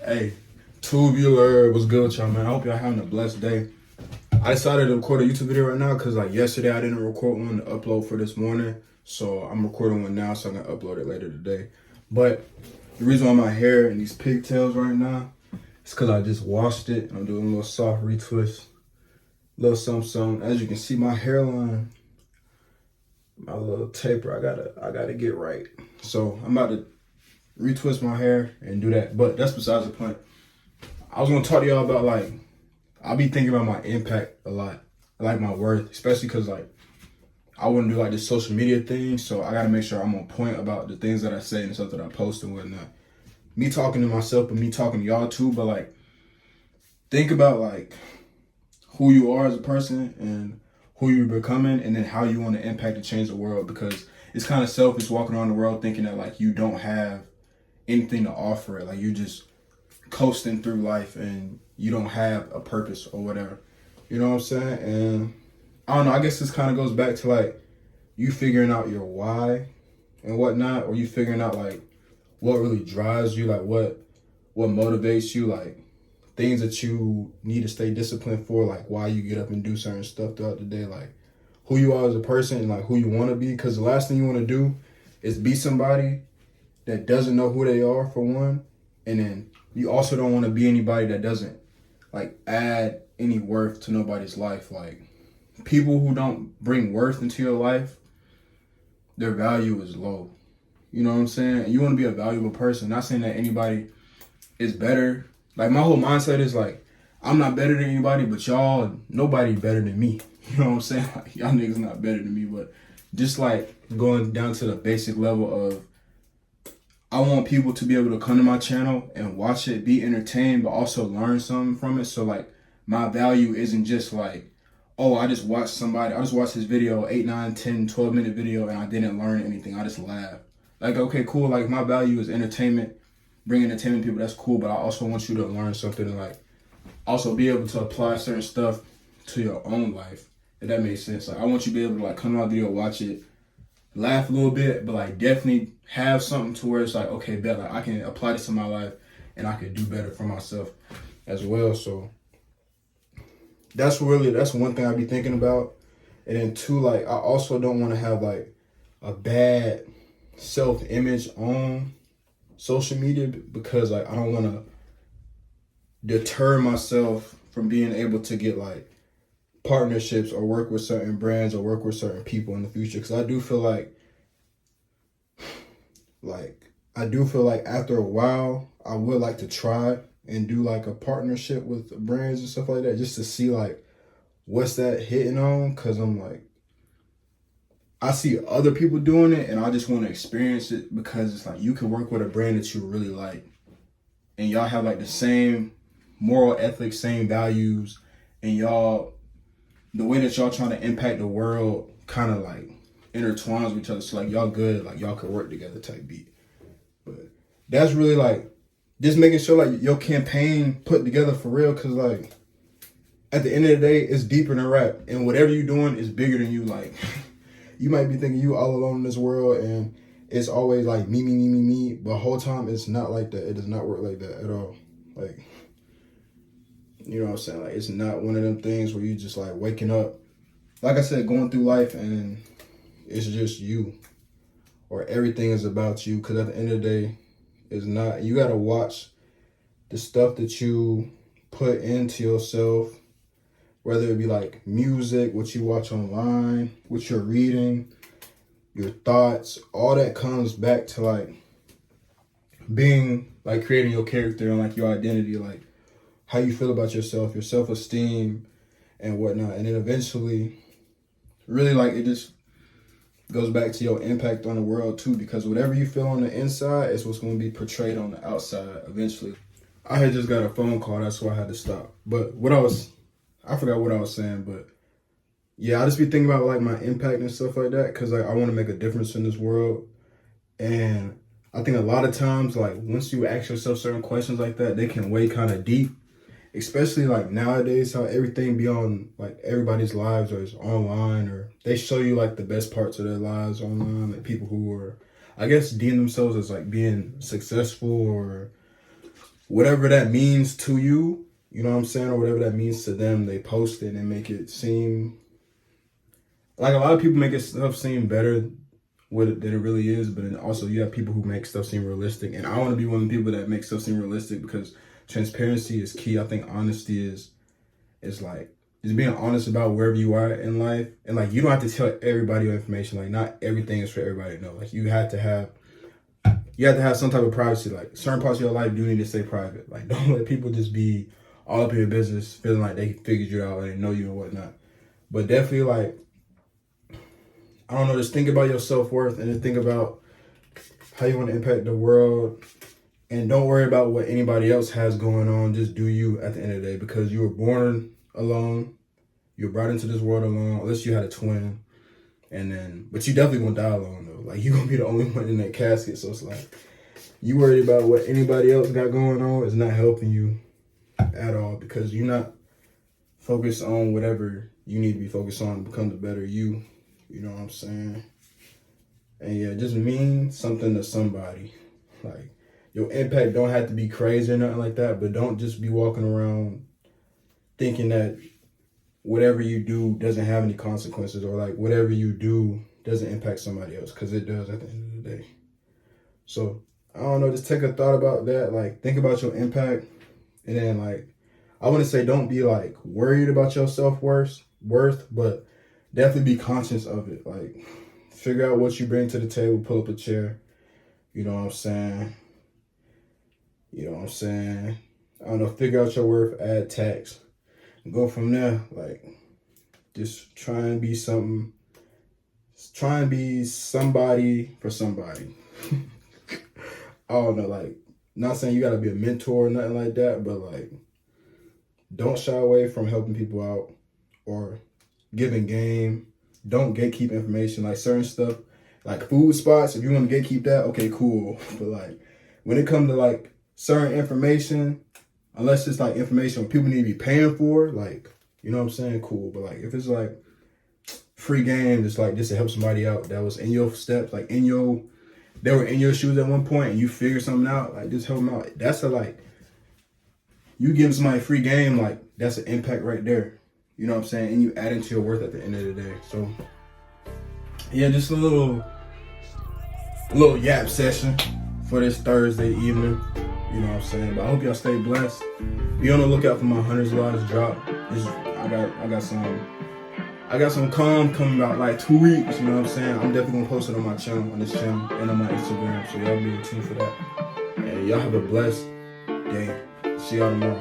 Hey, tubular, what's good with y'all, man? I hope y'all having a blessed day. I decided to record a YouTube video right now because like yesterday I didn't record one to upload for this morning. So I'm recording one now so I can upload it later today. But the reason why my hair and these pigtails right now is because I just washed it. I'm doing a little soft retwist, little something. As you can see, my hairline, my little taper, I gotta get right. So I'm about to retwist my hair and do that. But that's besides the point. I was gonna talk to y'all about like I'll be thinking about my impact a lot, like my worth, especially because like I wouldn't do like this social media thing, so I gotta make sure I'm on point about the things that I say and stuff that I post and whatnot. Me talking to myself, but me talking to y'all too. But like, think about like who you are as a person and who you're becoming, and then how you want to impact and change the world. Because it's kind of selfish walking around the world thinking that like you don't have anything to offer it, like you're just coasting through life and you don't have a purpose or whatever. You know what I'm saying? And I don't know, I guess this kind of goes back to like you figuring out your why and whatnot, or you figuring out like what really drives you, like what motivates you, like things that you need to stay disciplined for, like why you get up and do certain stuff throughout the day, like who you are as a person and like who you want to be. Because the last thing you want to do is be somebody that doesn't know who they are, for one, and then you also don't want to be anybody that doesn't like add any worth to nobody's life. Like people who don't bring worth into your life, their value is low. You know what I'm saying? And you want to be a valuable person. Not saying that anybody is better. Like my whole mindset is like, I'm not better than anybody, but y'all, nobody better than me. You know what I'm saying? Like, y'all niggas not better than me, but just like going down to the basic level of, I want people to be able to come to my channel and watch it, be entertained, but also learn something from it. So like my value isn't just like, oh, I just watched this video, 8, 9, 10, 12-minute video, and I didn't learn anything. I just laughed. Like, okay, cool. Like my value is entertainment, bring entertainment to people, that's cool. But I also want you to learn something and like also be able to apply certain stuff to your own life, if that makes sense. Like I want you to be able to like come to my video, watch it, laugh a little bit, but like definitely have something to where it's like, okay, bet like I can apply this to my life and I can do better for myself as well. So that's one thing I'd be thinking about. And then two, like I also don't want to have like a bad self-image on social media, because like I don't want to deter myself from being able to get like partnerships or work with certain brands or work with certain people in the future. Because I do feel like after a while I would like to try and do like a partnership with brands and stuff like that, just to see like what's that hitting on. Because I'm like, I see other people doing it and I just want to experience it, because it's like you can work with a brand that you really like and y'all have like the same moral ethics, same values, and y'all, the way that y'all trying to impact the world kind of like intertwines with each other. So like y'all good, like y'all could work together type beat. But that's really like just making sure like your campaign put together for real. Cause like at the end of the day, it's deeper than rap, and whatever you're doing is bigger than you. Like you might be thinking you all alone in this world and it's always like me. But the whole time it's not like that. It does not work like that at all. Like, you know what I'm saying? Like it's not one of them things where you just like waking up, like I said, going through life and it's just you, or everything is about you. Because at the end of the day, it's not. You got to watch the stuff that you put into yourself, whether it be like music, what you watch online, what you're reading, your thoughts, all that comes back to like being like creating your character and like your identity, like how you feel about yourself, your self-esteem and whatnot. And then eventually, really like it just goes back to your impact on the world too, because whatever you feel on the inside is what's going to be portrayed on the outside eventually. I had just got a phone call, that's why I had to stop. But I forgot what I was saying, but yeah, I just be thinking about like my impact and stuff like that, because like I want to make a difference in this world. And I think a lot of times, like once you ask yourself certain questions like that, they can weigh kind of deep, especially like nowadays, how everything be on like everybody's lives or is online, or they show you like the best parts of their lives online, like people who are, I guess, deem themselves as like being successful or whatever that means to you, you know what I'm saying, or whatever that means to them, they post it and make it seem like a lot of people make it stuff seem better than it really is, but then also you have people who make stuff seem realistic, and I want to be one of the people that make stuff seem realistic because transparency is key. I think honesty is like just being honest about wherever you are in life, and like you don't have to tell everybody your information. Like not everything is for everybody to know. Like you have to have some type of privacy. Like certain parts of your life do need to stay private. Like don't let people just be all up in your business, feeling like they figured you out and they know you and whatnot. But definitely like, I don't know, just think about your self-worth and then think about how you want to impact the world, and don't worry about what anybody else has going on. Just do you at the end of the day, because you were born alone. You were brought into this world alone, unless you had a twin. But you definitely gonna die alone though. Like you gonna be the only one in that casket. So it's like, you worried about what anybody else got going on is not helping you at all, because you're not focused on whatever you need to be focused on to become the better you. You know what I'm saying? And yeah, just mean something to somebody. Like, your impact don't have to be crazy or nothing like that, but don't just be walking around thinking that whatever you do doesn't have any consequences, or like whatever you do doesn't impact somebody else, because it does at the end of the day. So, I don't know, just take a thought about that. Like, think about your impact, and then like, I wouldn't say don't be like worried about your self-worth, but definitely be conscious of it. Like, figure out what you bring to the table, pull up a chair. You know what I'm saying? I don't know, figure out your worth, add tax, and go from there. Like, just try and be something. Try and be somebody for somebody. I don't know, like, not saying you gotta be a mentor or nothing like that, but like, don't shy away from helping people out or giving game. Don't gatekeep information. Like certain stuff, like food spots, if you want to gatekeep that, okay, cool. But like, when it comes to like certain information, unless it's like information people need to be paying for, like, you know what I'm saying, cool. But like, if it's like free game, just like just to help somebody out that was in your steps, like they were in your shoes at one point and you figured something out, like just help them out. That's a like, you give somebody free game, like that's an impact right there. You know what I'm saying? And you add into your worth at the end of the day. So yeah, just a little yap session for this Thursday evening. You know what I'm saying? But I hope y'all stay blessed. Be on the lookout for my $100 drop. I got some calm coming about like 2 weeks, you know what I'm saying? I'm definitely gonna post it on my channel, on this channel, and on my Instagram. So y'all be tuned for that. And y'all have a blessed day. See y'all tomorrow.